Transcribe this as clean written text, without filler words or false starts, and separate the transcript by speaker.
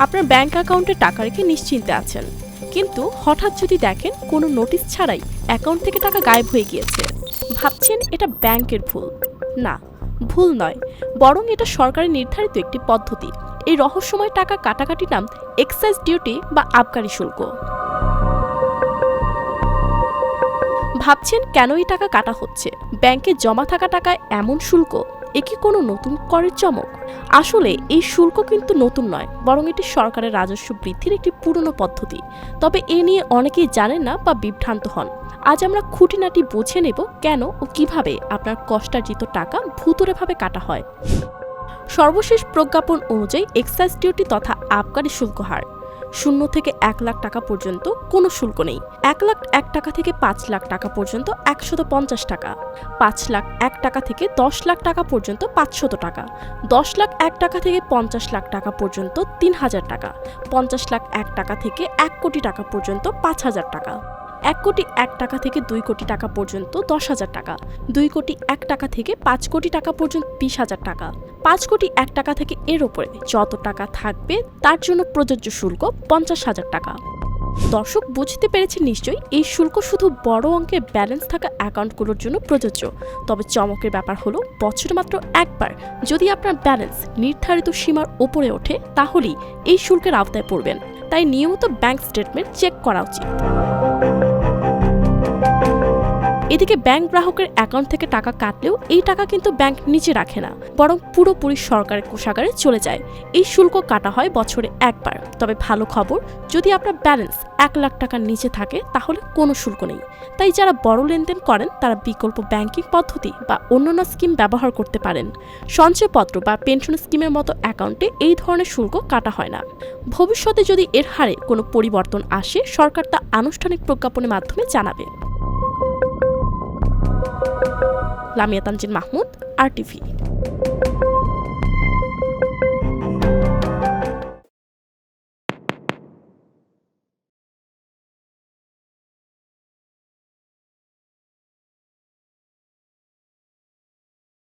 Speaker 1: আপনার ব্যাংক অ্যাকাউন্টে টাকা রেখে নিশ্চিন্তে আছেন, কিন্তু হঠাৎ যদি দেখেন কোনো নোটিশ ছাড়াই অ্যাকাউন্ট থেকে টাকা গায়েব হয়ে গিয়েছে, ভাবছেন এটা ব্যাংকের ভুল। না, ভুল নয়, বরং এটা সরকারের নির্ধারিত একটি পদ্ধতি। এই রহস্যময় টাকা কাটাকাটির নাম এক্সাইজ ডিউটি বা আবকারি শুল্ক। ভাবছেন কেন এই টাকা কাটা হচ্ছে? ব্যাংকে জমা থাকা টাকায় এমন শুল্ক, এ কি কোনো নতুন করের চমক? আসলে এই শুল্ক কিন্তু নতুন নয়, বরং এটি সরকারের রাজস্ব বৃদ্ধির একটি পুরনো পদ্ধতি। তবে এ নিয়ে অনেকেই জানেন না বা বিভ্রান্ত হন। আজ আমরা খুঁটিনাটি বুঝে নেব কেন ও কিভাবে আপনার কষ্টার্জিত টাকা ভুতুড়েভাবে কাটা হয়। সর্বশেষ প্রজ্ঞাপন অনুযায়ী এক্সাইজ ডিউটি তথা আবকারি শুল্ক হার 0 থেকে 1 লাখ টাকা পর্যন্ত কোনো শুল্ক নেই। 1 লাখ 1 টাকা থেকে 5 লাখ টাকা পর্যন্ত 150 টাকা, 5 লাখ 1 টাকা থেকে 10 লাখ টাকা পর্যন্ত 500 টাকা, 10 লাখ 1 টাকা থেকে 50 লাখ টাকা পর্যন্ত 3000 টাকা, 50 লাখ 1 টাকা থেকে 1 কোটি টাকা পর্যন্ত 5000 টাকা, 1 কোটি 1 টাকা থেকে 2 কোটি টাকা পর্যন্ত 10,000 টাকা, 2 কোটি 1 টাকা থেকে 5 কোটি টাকা পর্যন্ত 20,000 টাকা, 5 কোটি 1 টাকা থেকে এর উপরে যত টাকা থাকবে তার জন্য প্রযোজ্য শুল্ক 50,000 টাকা। দর্শক বুঝতে পেরেছেন নিশ্চয়ই, এই শুল্ক শুধু বড় অঙ্কের ব্যালেন্স থাকা অ্যাকাউন্টগুলোর জন্য প্রযোজ্য। তবে চমকের ব্যাপার হলো, বছরে মাত্র একবার যদি আপনার ব্যালেন্স নির্ধারিত সীমার উপরে ওঠে, তাহলেই এই শুল্কের আওতায় পড়বেন। তাই নিয়মিত ব্যাংক স্টেটমেন্ট চেক করা উচিত। এদিকে ব্যাংক গ্রাহকের অ্যাকাউন্ট থেকে টাকা কাটলেও এই টাকা কিন্তু ব্যাংক নিচে রাখে না, বরং পুরোপুরি সরকারের কোষাগারে চলে যায়। এই শুল্ক কাটা হয় বছরে একবার। তবে ভালো খবর, যদি আপনার ব্যালেন্স 1 লাখ টাকার নিচে থাকে তাহলে কোনো শুল্ক নেই। তাই যারা বড় লেনদেন করেন তারা বিকল্প ব্যাংকিং পদ্ধতি বা অন্যান্য স্কিম ব্যবহার করতে পারেন। সঞ্চয়পত্র বা পেনশন স্কিমের মতো অ্যাকাউন্টে এই ধরনের শুল্ক কাটা হয় না। ভবিষ্যতে যদি এর হারে কোনো পরিবর্তন আসে, সরকার তা আনুষ্ঠানিক প্রজ্ঞাপনের মাধ্যমে জানাবে। লামিয়া তানজিন মাহমুদ, RTV।